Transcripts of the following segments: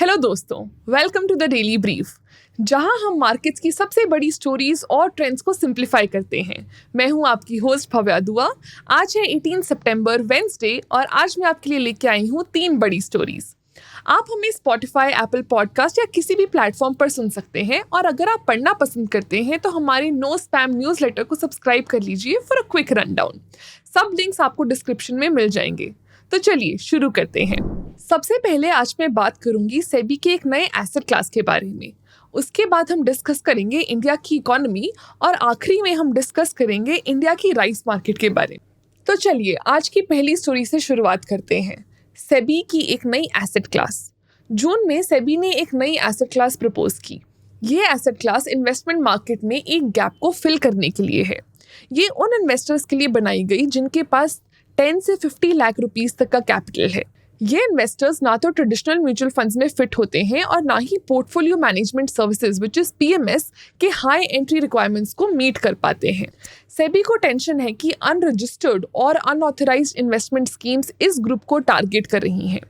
Hello दोस्तों, welcome to the daily brief, जहां हम मार्केट्स की सबसे बड़ी स्टोरीज और ट्रेंड्स को सिंप्लीफाई करते हैं। मैं हूं आपकी होस्ट भव्या दुआ। आज है 18 सितंबर वेंसडे और आज मैं आपके लिए लेके आई हूं 3 बड़ी स्टोरीज। आप हमें स्पॉटिफाई, एप्पल पॉडकास्ट या किसी भी प्लेटफॉर्म पर सुन सकते हैं और अगर आप पढ़ना पसंद करते हैं तो हमारे नो स्पैम न्यूज़लेटर को सब्सक्राइब कर लीजिए फॉर अ क्विक रनडाउन। सब लिंक्स आपको डिस्क्रिप्शन में मिल जाएंगे। तो चलिए शुरू करते हैं। सबसे पहले आज मैं बात करूंगी सेबी के एक नए एसेट क्लास के बारे में। उसके बाद हम डिस्कस करेंगे इंडिया की इकोनॉमी और आखिरी में हम डिस्कस करेंगे इंडिया की राइस मार्केट के बारे में। तो चलिए आज की पहली स्टोरी से शुरुआत करते हैं। सेबी की एक नई एसेट क्लास। जून में सेबी ने एक नई एसेट क्लास प्रपोज की। ये एसेट क्लास इन्वेस्टमेंट मार्केट में एक गैप को फिल करने के लिए है। ये उन इन्वेस्टर्स के लिए बनाई गई जिनके पास 10 से 50 लाख रुपीस तक का कैपिटल है। ये इन्वेस्टर्स ना तो ट्रेडिशनल म्यूचुअल फंड्स में फिट होते हैं और ना ही portfolio management services which is PMS के हाई एंट्री रिक्वायरमेंट्स को मीट कर पाते हैं। सेबी को टेंशन है कि अनरजिस्टर्ड और अनऑथराइज्ड इन्वेस्टमेंट स्कीम्स इस ग्रुप को टारगेट कर रही हैं।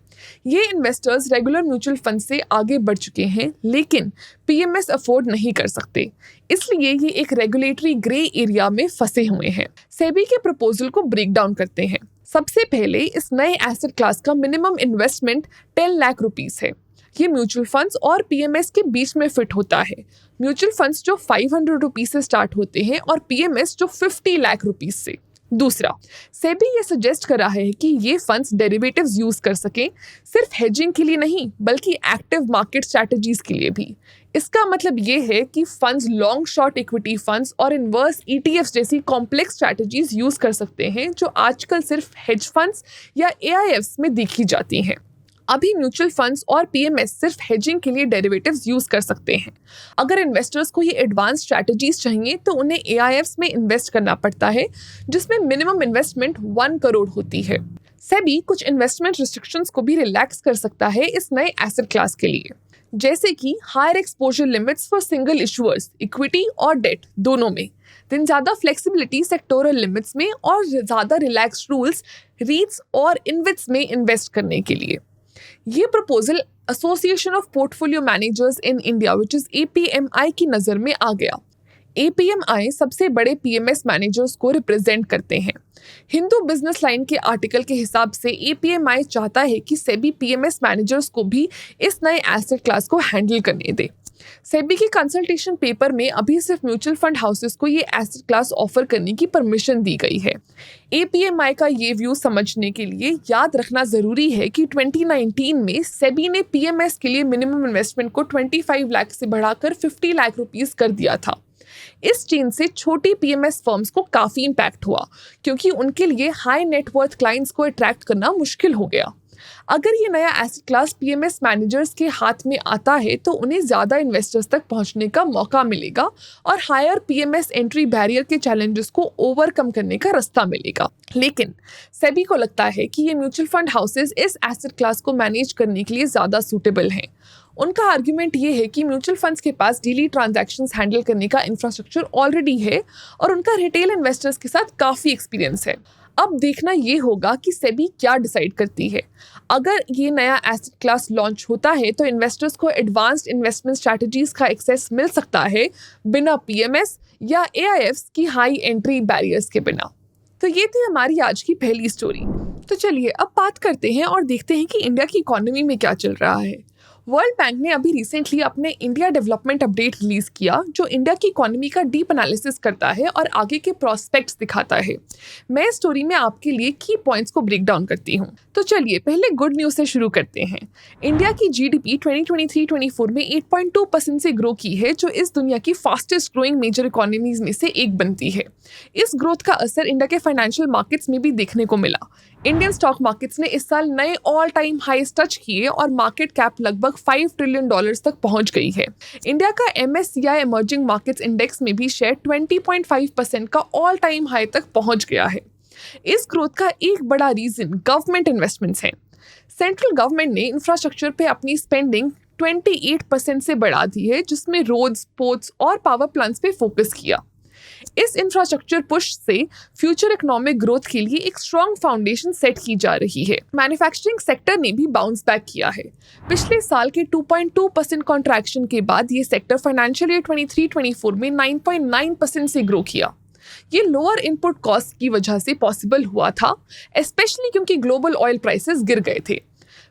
ये इन्वेस्टर्स रेगुलर म्यूचुअल फंड से आगे बढ़ चुके हैं लेकिन पीएमएस अफोर्ड नहीं कर सकते, इसलिए ये एक रेगुलेटरी ग्रे एरिया में फंसे हुए हैं। सेबी के प्रपोजल को ब्रेक डाउन करते हैं। सबसे पहले इस नए एसेट क्लास का मिनिमम इन्वेस्टमेंट 10 लाख रुपीस है। ये म्यूचुअल फंड्स और पीएमएस के बीच में फिट होता है। म्यूचुअल फंड्स जो 500 रुपीस से स्टार्ट होते हैं और पीएमएस जो 50 लाख रुपीस से। दूसरा, सेबी ये सजेस्ट कर रहा है कि ये फंड्स डेरिवेटिव्स यूज कर सकें, सिर्फ हेजिंग के लिए नहीं बल्कि एक्टिव मार्केट स्ट्रैटेजीज के लिए भी। इसका मतलब ये है कि funds long short equity funds और इन्वर्स ईटीएफ्स जैसी कॉम्प्लेक्स स्ट्रैटेजीज यूज कर सकते हैं जो आजकल सिर्फ हेज फंड्स या एआईएफ्स में देखी जाती हैं। अभी म्यूचुअल फंड्स और पीएमएस सिर्फ हेजिंग के लिए डेरिवेटिव्स यूज कर सकते हैं। अगर इन्वेस्टर्स को ये एडवांस स्ट्रैटेजीज चाहिए तो उन्हें एआईएफ्स में इन्वेस्ट करना पड़ता है जिसमें मिनिमम इन्वेस्टमेंट 1 करोड़ होती है। सेबी कुछ इन्वेस्टमेंट रिस्ट्रिक्शंस को भी रिलैक्स कर सकता है इस नए एसेट क्लास के लिए, जैसे कि higher exposure limits for single issuers, equity और डेट दोनों में, दिन ज्यादा फ्लेक्सिबिलिटी सेक्टोरल लिमिट्स में और ज्यादा रिलैक्स्ड रूल्स रीट्स और इनविट्स में इन्वेस्ट करने के लिए। ये proposal association of portfolio managers in India which is APMI की नजर में आ गया। एपीएमआई सबसे बड़े पीएमएस मैनेजर्स को रिप्रेजेंट करते हैं। हिंदू बिजनेस लाइन के आर्टिकल के हिसाब से एपीएमआई चाहता है कि सेबी पीएमएस मैनेजर्स को भी इस नए एसेट क्लास को हैंडल करने दे। सेबी के कंसल्टेशन पेपर में अभी सिर्फ म्यूचुअल फंड हाउसेस को ये एसेट क्लास ऑफर करने की परमिशन दी गई है। एपीएमआई का ये व्यू समझने के लिए याद रखना जरूरी है कि 2019 में सेबी ने पीएमएस के लिए मिनिमम इन्वेस्टमेंट को 25 लाख से बढ़ाकर 50 लाख रुपीस कर दिया था। इस चेंज से छोटी पीएमएस फर्म्स को काफी इम्पैक्ट हुआ क्योंकि उनके लिए हाई नेटवर्थ क्लाइंट्स को अट्रैक्ट करना मुश्किल हो गया। अगर ये नया एसेट क्लास पीएमएस मैनेजर्स के हाथ में आता है तो उन्हें ज्यादा इन्वेस्टर्स तक पहुंचने का मौका मिलेगा और हायर पीएमएस एंट्री बैरियर के चैलेंजेस को ओवरकम करने का रास्ता मिलेगा। लेकिन सेबी को लगता है कि ये म्यूचुअल फंड हाउसेस इस एसेट क्लास को मैनेज करने के लिए ज्यादा सूटेबल हैं। उनका आर्ग्यूमेंट ये है कि म्यूचुअल फंड्स के पास डेली ट्रांजैक्शंस हैंडल करने का इंफ्रास्ट्रक्चर ऑलरेडी है और उनका रिटेल इन्वेस्टर्स के साथ काफी एक्सपीरियंस है। अब देखना ये होगा कि सेबी क्या डिसाइड करती है। अगर ये नया एसेट क्लास लॉन्च होता है तो इन्वेस्टर्स को एडवांस्ड इन्वेस्टमेंट स्ट्रैटेजीज का एक्सेस मिल सकता है बिना पीएमएस या एआईएफ्स की हाई एंट्री बैरियर्स के बिना। तो ये थी हमारी आज की पहली स्टोरी। तो चलिए अब बात करते हैं और देखते हैं कि इंडिया की इकोनॉमी में क्या चल रहा है। वर्ल्ड बैंक ने अभी रिसेंटली अपने इंडिया डेवलपमेंट अपडेट रिलीज किया जो इंडिया की इकोनॉमी का डीप एनालिसिस करता है और आगे के प्रोस्पेक्ट्स दिखाता है। मैं इस स्टोरी में आपके लिए की पॉइंट्स को ब्रेक डाउन करती हूँ। तो चलिए पहले गुड न्यूज से शुरू करते हैं। इंडिया की जीडीपी 2023-24 में 8.2% से ग्रो की है जो इस दुनिया की फास्टेस्ट ग्रोइंग मेजर इकोनॉमीज में से एक बनती है। इस ग्रोथ का असर इंडिया के फाइनेंशियल मार्केट्स में भी देखने को मिला। इंडियन स्टॉक मार्केट्स ने इस साल नए ऑल टाइम हाईस टच किए और मार्केट कैप लगभग $5 ट्रिलियन तक पहुंच गई है। इंडिया का MSCI इमर्जिंग मार्केट्स इंडेक्स में भी शेयर 20.5% का ऑल टाइम हाई तक पहुंच गया है। इस ग्रोथ का एक बड़ा रीजन गवर्नमेंट इन्वेस्टमेंट्स हैं। सेंट्रल गवर्नमेंट ने इंफ्रास्ट्रक्चर पे अपनी स्पेंडिंग 28% से बढ़ा दी है जिसमें रोड्स, पोर्ट्स और पावर प्लांट्स पे फोकस किया। इस इंफ्रास्ट्रक्चर पुश से फ्यूचर इकोनॉमिक ग्रोथ के लिए एक स्ट्रॉन्ग फाउंडेशन सेट की जा रही है। मैन्युफैक्चरिंग सेक्टर ने भी बाउंस बैक किया है। पिछले साल के 2.2% कॉन्ट्रैक्शन के बाद ये सेक्टर फाइनेंशियल ईयर 23-24 में 9.9% से ग्रो किया। ये लोअर इनपुट कॉस्ट की वजह से पॉसिबल हुआ था, स्पेशली क्योंकि ग्लोबल ऑयल प्राइसेस गिर गए थे।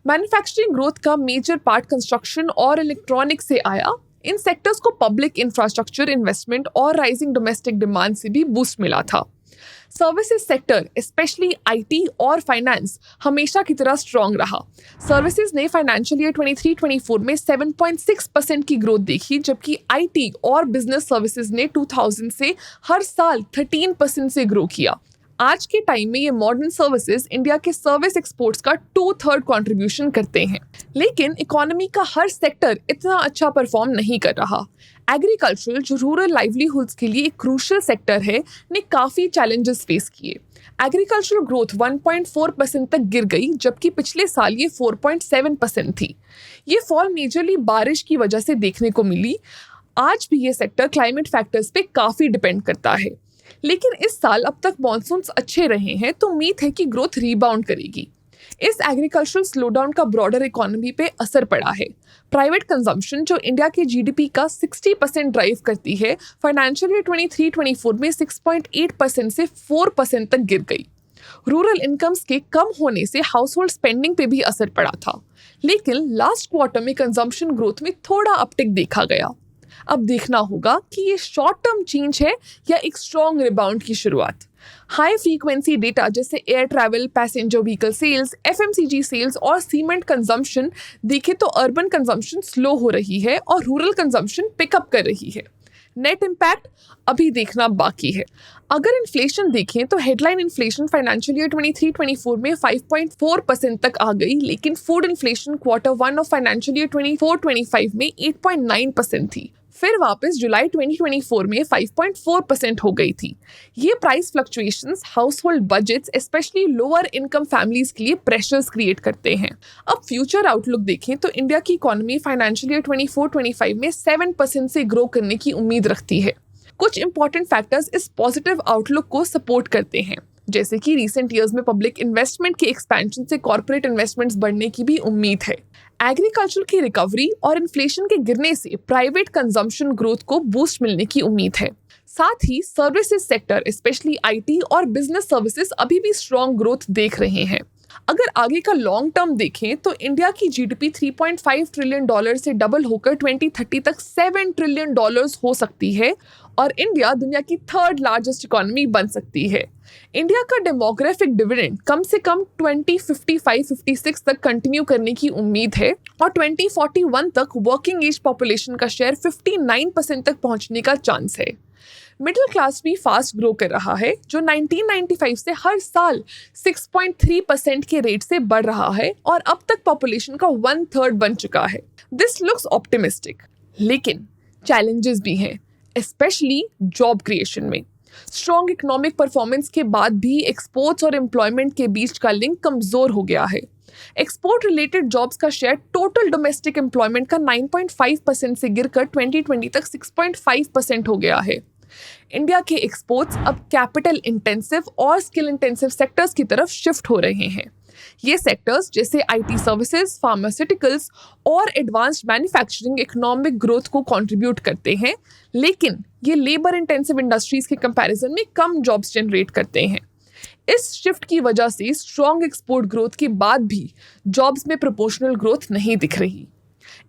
मैन्युफैक्चरिंग ग्रोथ का मेजर पार्ट कंस्ट्रक्शन और इलेक्ट्रॉनिक्स से आया। इन सेक्टर्स को पब्लिक इंफ्रास्ट्रक्चर इन्वेस्टमेंट और राइजिंग डोमेस्टिक डिमांड से भी बूस्ट मिला था। सर्विसेज सेक्टर स्पेशली आईटी और फाइनेंस हमेशा की तरह स्ट्रॉन्ग रहा। सर्विसेज ने फाइनेंशियल ईयर 23-24 में 7.6% की ग्रोथ देखी, जबकि आईटी और बिजनेस सर्विसेज ने 2000 से हर साल 13% से ग्रो किया। आज के टाइम में ये मॉडर्न सर्विसेज इंडिया के सर्विस एक्सपोर्ट्स का 2/3 कंट्रीब्यूशन करते हैं। लेकिन इकोनॉमी का हर सेक्टर इतना अच्छा परफॉर्म नहीं कर रहा। एग्रीकल्चर, जो रूरल लाइवलीहुड्स के लिए एक क्रूशियल सेक्टर है, ने काफ़ी चैलेंजेस फेस किए। एग्रीकल्चरल ग्रोथ 1.4% तक गिर गई, जबकि पिछले साल ये 4.7% थी। ये फॉल मेजरली बारिश की वजह से देखने को मिली। आज भी ये सेक्टर क्लाइमेट फैक्टर्स पे काफ़ी डिपेंड करता है। लेकिन इस साल अब तक मॉनसून्स अच्छे रहे हैं, तो उम्मीद है कि ग्रोथ रीबाउंड करेगी। इस एग्रीकल्चरल स्लोडाउन का ब्रॉडर इकोनॉमी पे असर पड़ा है। प्राइवेट कंजम्पशन, जो इंडिया के जीडीपी का 60% ड्राइव करती है, फाइनेंशियल ईयर 23-24 में 6.8% से 4% तक गिर गई। रूरल इनकम्स के कम होने से हाउस होल्ड स्पेंडिंग पे भी असर पड़ा था। लेकिन लास्ट क्वार्टर में कंजम्पशन ग्रोथ में थोड़ा अपटिक देखा गया। अब देखना होगा कि ये शॉर्ट टर्म चेंज है या एक स्ट्रॉन्ग रिबाउंड की शुरुआत। हाई फ्रीक्वेंसी डेटा जैसे air travel, passenger vehicle sales, FMCG sales और सीमेंट कंजम्पशन देखें तो अर्बन कंजम्पशन स्लो हो रही है और रूरल कंजम्पशन पिकअप कर रही है। नेट इम्पैक्ट अभी देखना बाकी है। अगर इन्फ्लेशन देखें तो हेडलाइन इन्फ्लेशन फाइनेंशियल ईयर 23-24 में 5.4% तक आ गई, लेकिन food inflation Q1 of financial year 24-25 में 8.9% थी। फिर वापस जुलाई 2024 में 5.4% हो गई थी। ये price fluctuations house hold budgets specially lower income families के लिए प्रेशर्स क्रिएट करते हैं। अब फ्यूचर आउटलुक देखें तो इंडिया की इकोनॉमी फाइनेंशियल ईयर 24-25 में 7% से ग्रो करने की उम्मीद रखती है। कुछ इंपॉर्टेंट फैक्टर्स इस पॉजिटिव आउटलुक को सपोर्ट करते हैं, जैसे कि रिसेंट ईयर्स में पब्लिक इन्वेस्टमेंट के एक्सपेंशन से कॉर्पोरेट इन्वेस्टमेंट्स बढ़ने की भी उम्मीद है। एग्रीकल्चर की रिकवरी और इन्फ्लेशन के गिरने से प्राइवेट कंजम्पशन ग्रोथ को बूस्ट मिलने की उम्मीद है। साथ ही सर्विसेज सेक्टर स्पेशली आईटी और बिजनेस सर्विसेज अभी भी स्ट्रॉन्ग ग्रोथ देख रहे हैं। अगर आगे का लॉन्ग टर्म देखें तो इंडिया की जीडीपी $3.5 ट्रिलियन से डबल होकर 2030 तक $7 ट्रिलियन हो सकती है और इंडिया दुनिया की 3rd लार्जेस्ट इकोनॉमी बन सकती है। इंडिया का डेमोग्राफिक डिविडेंड कम से कम 2055-56 तक कंटिन्यू करने की उम्मीद है और 2041 तक वर्किंग एज पॉपुलेशन का शेयर 59% तक पहुंचने का चांस है। मिडिल क्लास भी फास्ट ग्रो कर रहा है, जो 1995 से हर साल 6.3% के रेट से बढ़ रहा है और अब तक पॉपुलेशन का 1/3 बन चुका है। दिस लुक्स ऑप्टिमिस्टिक, लेकिन चैलेंजेस भी हैं, स्पेशली जॉब क्रिएशन में। स्ट्रॉन्ग इकोनॉमिक परफॉर्मेंस के बाद भी एक्सपोर्ट्स और एम्प्लॉयमेंट के बीच का लिंक कमजोर हो गया है। एक्सपोर्ट रिलेटेड जॉब्स का शेयर टोटल डोमेस्टिक एम्प्लॉयमेंट का 9.5% से गिरकर 2020 तक 6.5% हो गया है। इंडिया के एक्सपोर्ट्स अब कैपिटल इंटेंसिव और स्किल इंटेंसिव सेक्टर्स की तरफ शिफ्ट हो रहे हैं। ये सेक्टर्स जैसे आईटी सर्विसेज, फार्मास्यूटिकल्स और एडवांस्ड मैन्युफैक्चरिंग इकोनॉमिक ग्रोथ को कंट्रीब्यूट करते हैं, लेकिन ये लेबर इंटेंसिव इंडस्ट्रीज के कंपैरिजन में कम जॉब्स जनरेट करते हैं। इस शिफ्ट की वजह से स्ट्रॉन्ग एक्सपोर्ट ग्रोथ के बाद भी जॉब्स में प्रोपोर्शनल ग्रोथ नहीं दिख रही।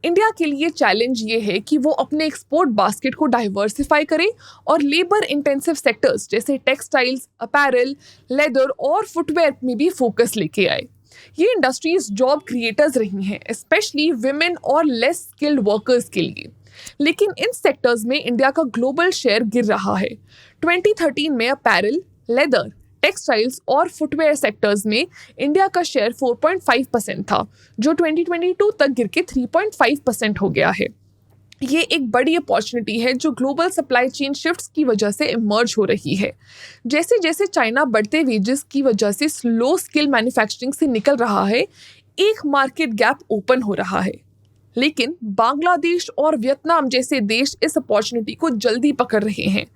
इंडिया के लिए चैलेंज ये है कि वो अपने एक्सपोर्ट बास्केट को डाइवर्सिफाई करे और लेबर इंटेंसिव सेक्टर्स जैसे टेक्सटाइल्स, अपैरल, लेदर और फुटवेयर में भी फोकस लेके आए। ये इंडस्ट्रीज जॉब क्रिएटर्स रही हैं, स्पेशली विमेन और लेस स्किल्ड वर्कर्स के लिए। लेकिन इन सेक्टर्स में इंडिया का ग्लोबल शेयर गिर रहा है। 2013 में अपैरल, लेदर, टेक्सटाइल्स और फुटवेयर सेक्टर्स में इंडिया का शेयर 4.5% था, जो 2022 तक गिर के 3.5% हो गया है। ये एक बड़ी अपॉर्चुनिटी है जो ग्लोबल सप्लाई चेन शिफ्ट्स की वजह से इमर्ज हो रही है। जैसे जैसे चाइना बढ़ते वेजेस की वजह से स्लो स्किल मैन्युफैक्चरिंग से निकल रहा है, एक मार्केट गैप ओपन हो रहा है। लेकिन बांग्लादेश और वियतनाम जैसे देश इस अपॉर्चुनिटी को जल्दी पकड़ रहे हैं।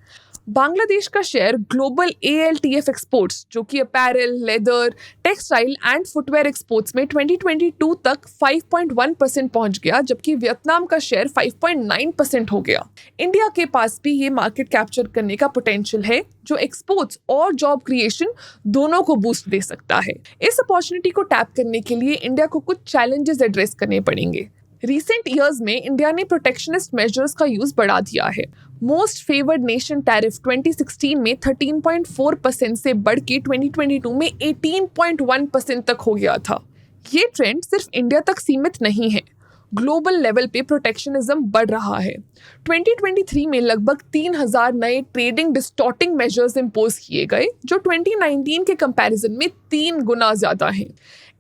बांग्लादेश का शेयर ग्लोबल ALTF एक्सपोर्ट्स, जो कि apparel, leather, textile and footwear exports में 2022 तक 5.1% पहुंच गया, जबकि वियतनाम का शेयर 5.9% हो गया। इंडिया के पास भी ये मार्केट कैप्चर करने का पोटेंशियल है, जो एक्सपोर्ट्स और जॉब क्रिएशन दोनों को बूस्ट दे सकता है। इस अपॉर्चुनिटी को टैप करने के लिए इंडिया को कुछ चैलेंजेस एड्रेस करने पड़ेंगे। रिसेंट ईयर्स में इंडिया ने प्रोटेक्शनिस्ट मेजर्स का यूज बढ़ा दिया है। मोस्ट फेवर्ड नेशन टैरिफ 2016 में 13.4% से बढ़ के 2022 में 18.1% तक हो गया था। ये ट्रेंड सिर्फ इंडिया तक सीमित नहीं है, ग्लोबल लेवल पे प्रोटेक्शनिज्म बढ़ रहा है। 2023 में लगभग 3000 नए ट्रेडिंग डिस्टॉर्टिंग मेजर्स इम्पोज किए गए, जो 2019 के कंपैरिजन में 3 गुना ज्यादा हैं।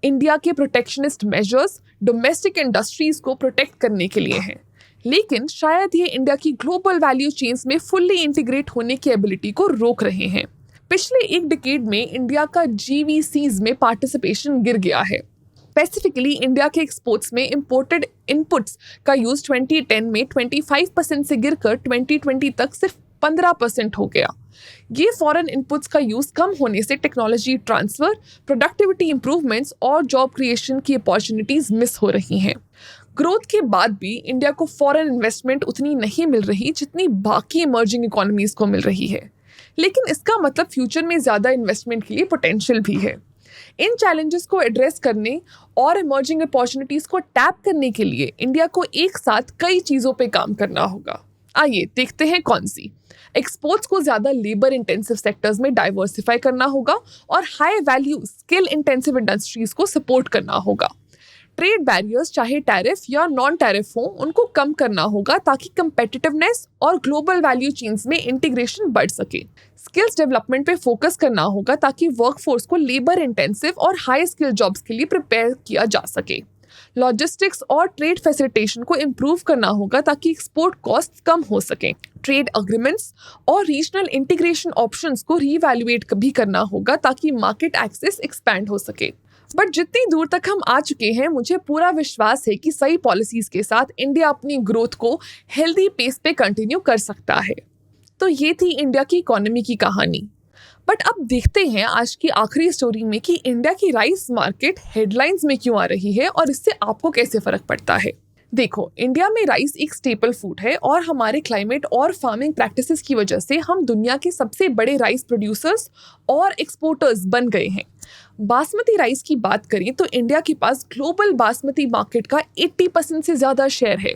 इंडिया के प्रोटेक्शनिस्ट मेजर्स डोमेस्टिक इंडस्ट्रीज को प्रोटेक्ट करने के लिए हैं, लेकिन शायद ये इंडिया की ग्लोबल वैल्यू चेन्स में फुल्ली इंटीग्रेट होने की एबिलिटी को रोक रहे हैं। पिछले एक डिकेड में इंडिया का GVCs में पार्टिसिपेशन गिर गया है। स्पेसिफिकली इंडिया के एक्सपोर्ट्स में इंपोर्टेड इनपुट्स का यूज 2010 में 25% से गिरकर 2020 तक सिर्फ 15% हो गया। ये फॉरेन इनपुट्स का यूज कम होने से टेक्नोलॉजी ट्रांसफर, प्रोडक्टिविटी इंप्रूवमेंट्स और जॉब क्रिएशन की अपॉर्चुनिटीज मिस हो रही हैं। ग्रोथ के बाद भी इंडिया को फॉरेन इन्वेस्टमेंट उतनी नहीं मिल रही जितनी बाकी इमर्जिंग इकोनॉमीज को मिल रही है, लेकिन इसका मतलब फ्यूचर में ज़्यादा इन्वेस्टमेंट के लिए पोटेंशियल भी है। इन चैलेंजेस को एड्रेस करने और इमर्जिंग अपॉर्चुनिटीज को टैप करने के लिए इंडिया को एक साथ कई चीज़ों पे काम करना होगा। आइए देखते हैं कौन सी। एक्सपोर्ट्स को ज़्यादा लेबर इंटेंसिव सेक्टर्स में डाइवर्सिफाई करना होगा और high value skill intensive industries को सपोर्ट करना होगा। ट्रेड बैरियर्स, चाहे टैरिफ या नॉन टैरिफ हो, उनको कम करना होगा ताकि कंपेटिटिवनेस और ग्लोबल वैल्यू चेन्स में इंटीग्रेशन बढ़ सके। स्किल्स डेवलपमेंट पे फोकस करना होगा ताकि वर्कफोर्स को लेबर इंटेंसिव और हाई स्किल जॉब्स के लिए प्रिपेयर किया जा सके। लॉजिस्टिक्स और ट्रेड फैसिलिटेशन को इम्प्रूव करना होगा ताकि एक्सपोर्ट कॉस्ट कम हो सके। ट्रेड अग्रीमेंट्स और रीजनल इंटीग्रेशन ऑप्शंस को रीवैल्यूएट भी करना होगा ताकि मार्केट एक्सेस एक्सपैंड हो सके। बट जितनी दूर तक हम आ चुके हैं, मुझे पूरा विश्वास है कि सही पॉलिसीज के साथ इंडिया अपनी ग्रोथ को हेल्दी पेस पे कंटिन्यू कर सकता है। तो ये थी इंडिया की इकोनॉमी की कहानी। बट अब देखते हैं आज की आखिरी स्टोरी में कि इंडिया की राइस मार्केट हेडलाइंस में क्यों आ रही है और इससे आपको कैसे फर्क पड़ता है। देखो, इंडिया में राइस एक स्टेपल फूड है और हमारे क्लाइमेट और फार्मिंग प्रैक्टिसेस की वजह से हम दुनिया के सबसे बड़े राइस प्रोड्यूसर्स और एक्सपोर्टर्स बन गए हैं। बासमती राइस की बात करें तो इंडिया के पास ग्लोबल बासमती मार्केट का 80% से ज़्यादा शेयर है।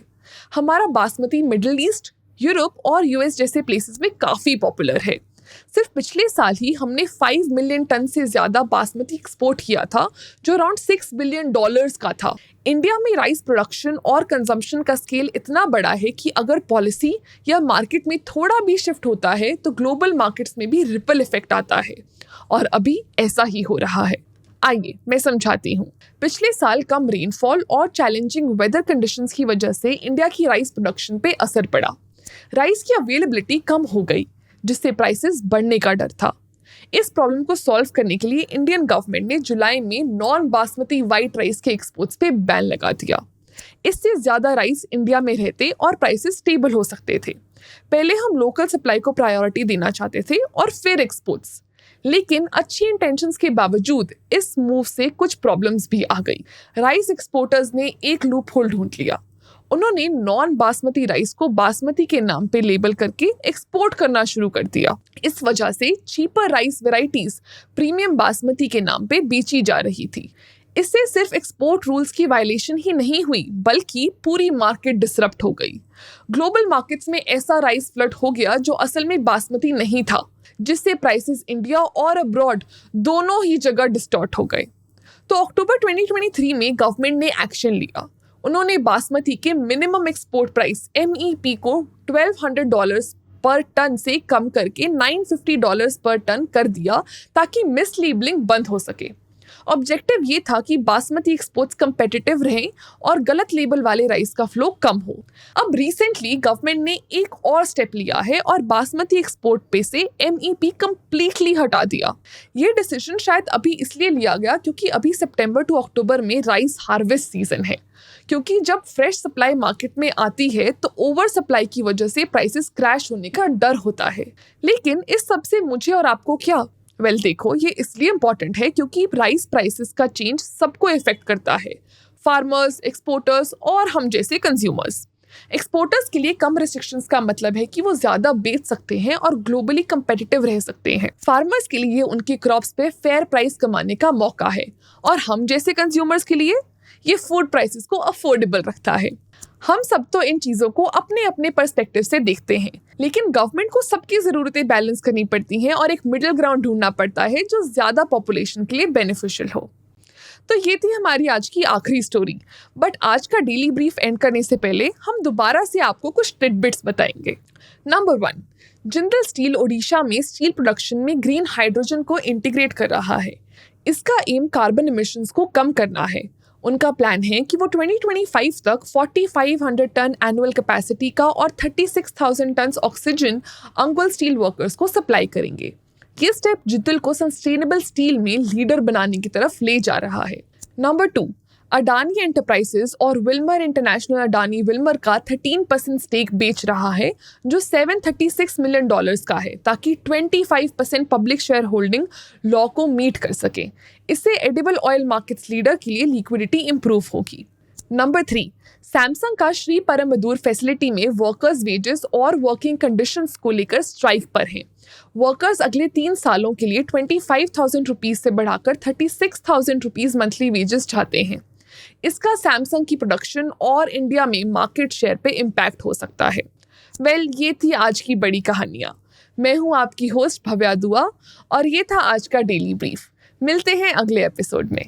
हमारा बासमती मिडिल ईस्ट, यूरोप और US जैसे प्लेसेस में काफ़ी पॉपुलर है। सिर्फ पिछले साल ही हमने 5 मिलियन टन से ज़्यादा बासमती एक्सपोर्ट किया था, जो अराउंड $6 बिलियन का था। इंडिया में राइस प्रोडक्शन और कंजम्पशन का स्केल इतना बड़ा है कि अगर पॉलिसी या मार्केट में थोड़ा भी शिफ्ट होता है तो ग्लोबल मार्केट्स में भी रिपल इफेक्ट आता है, और अभी ऐसा ही हो रहा है। आइए मैं समझाती हूँ। पिछले साल कम रेनफॉल और चैलेंजिंग वेदर कंडीशंस की वजह से इंडिया की राइस प्रोडक्शन पे असर पड़ा। राइस की अवेलेबिलिटी कम हो गई, जिससे प्राइसेस बढ़ने का डर था। इस प्रॉब्लम को सॉल्व करने के लिए इंडियन गवर्नमेंट ने जुलाई में नॉन बासमती वाइट राइस के एक्सपोर्ट्स पे बैन लगा दिया। इससे ज़्यादा राइस इंडिया में रहते और प्राइसेस स्टेबल हो सकते थे। पहले हम लोकल सप्लाई को प्रायोरिटी देना चाहते थे और फिर एक्सपोर्ट्स, लेकिन अच्छी इंटेंशंस के बावजूद इस मूव से कुछ प्रॉब्लम्स भी आ गई। राइस एक्सपोर्टर्स ने एक लूप होल ढूंढ लिया। उन्होंने नॉन बासमती राइस को बासमती के नाम पे लेबल करके एक्सपोर्ट करना शुरू कर दिया। इस वजह से cheaper rice varieties premium basmati के नाम पे बेची जा रही थी। इससे सिर्फ एक्सपोर्ट रूल्स की वायलेशन ही नहीं हुई, बल्कि पूरी मार्केट डिसरप्ट हो गई। ग्लोबल मार्केट्स में ऐसा राइस फ्लड हो गया जो असल में बासमती नहीं था, जिससे प्राइसेस इंडिया और अब्रॉड दोनों ही जगह डिस्टॉर्ट हो गए। तो अक्टूबर 2023 में गवर्नमेंट ने एक्शन लिया। उन्होंने बासमती के मिनिमम एक्सपोर्ट प्राइस MEP को $1200 पर टन से कम करके $950 पर टन कर दिया, ताकि मिसलेबलिंग बंद हो सके। ऑब्जेक्टिव ये था कि बासमती एक्सपोर्ट्स कंपेटिटिव रहें और गलत लेबल वाले राइस का फ्लो कम हो। अब रिसेंटली गवर्नमेंट ने एक और स्टेप लिया है और बासमती एक्सपोर्ट पे से MEP कंप्लीटली हटा दिया। ये डिसीजन शायद अभी इसलिए लिया गया क्योंकि अभी सितंबर टू अक्टूबर में राइस हार्वेस्ट सीजन है, क्योंकि जब फ्रेश सप्लाई मार्केट में आती है तो ओवर सप्लाई की वजह से प्राइसेस क्रैश होने का डर होता है। लेकिन इस सब से मुझे और आपको क्या? देखो, ये इसलिए इम्पोर्टेंट है क्योंकि राइस प्राइसेस का चेंज सबको इफेक्ट करता है, फार्मर्स, एक्सपोर्टर्स और हम जैसे कंज्यूमर्स। एक्सपोर्टर्स के लिए कम रिस्ट्रिक्शंस का मतलब है कि वो ज्यादा बेच सकते हैं और ग्लोबली कंपेटिटिव रह सकते हैं। फार्मर्स के लिए उनके क्रॉप्स पे फेयर प्राइस कमाने का मौका है और हम जैसे कंज्यूमर्स के लिए ये फूड प्राइसेस को अफोर्डेबल रखता है। हम सब तो इन चीज़ों को अपने अपने पर्सपेक्टिव से देखते हैं, लेकिन गवर्नमेंट को सबकी ज़रूरतें बैलेंस करनी पड़ती हैं और एक मिडिल ग्राउंड ढूंढना पड़ता है जो ज़्यादा पॉपुलेशन के लिए बेनिफिशियल हो। तो ये थी हमारी आज की आखिरी स्टोरी, बट आज का डेली ब्रीफ एंड करने से पहले हम दोबारा से आपको कुछ टिडबिट्स बताएंगे। नंबर 1, जिंदल स्टील ओडिशा में स्टील प्रोडक्शन में ग्रीन हाइड्रोजन को इंटीग्रेट कर रहा है। इसका एम कार्बन इमिशंस को कम करना है। उनका प्लान है कि वो 2025 तक 4500 टन एनुअल कैपेसिटी का और 36,000 टन ऑक्सीजन अंगुल स्टील वर्कर्स को सप्लाई करेंगे। ये स्टेप जिंदल को सस्टेनेबल स्टील में लीडर बनाने की तरफ ले जा रहा है। नंबर 2, अडानी एंटरप्राइजेस और विल्मर इंटरनेशनल अडानी विल्मर का 13% स्टेक बेच रहा है, जो $736 मिलियन का है, ताकि 25% पब्लिक शेयर होल्डिंग लॉ को मीट कर सके। इससे एडिबल ऑयल मार्केट्स लीडर के लिए लिक्विडिटी इंप्रूव होगी। नंबर 3, सैमसंग का श्री परमबदूर फैसिलिटी में वर्कर्स वेजेस और वर्किंग कंडीशंस को लेकर स्ट्राइक पर हैं। वर्कर्स अगले 3 सालों के लिए 25,000 रुपीज से बढ़ाकर 36,000 रुपीज मंथली वेजेस चाहते हैं। इसका सैमसंग की प्रोडक्शन और इंडिया में मार्केट शेयर पे इम्पैक्ट हो सकता है। ये थी आज की बड़ी कहानियाँ। मैं हूँ आपकी होस्ट भव्या दुआ और ये था आज का डेली ब्रीफ। मिलते हैं अगले एपिसोड में।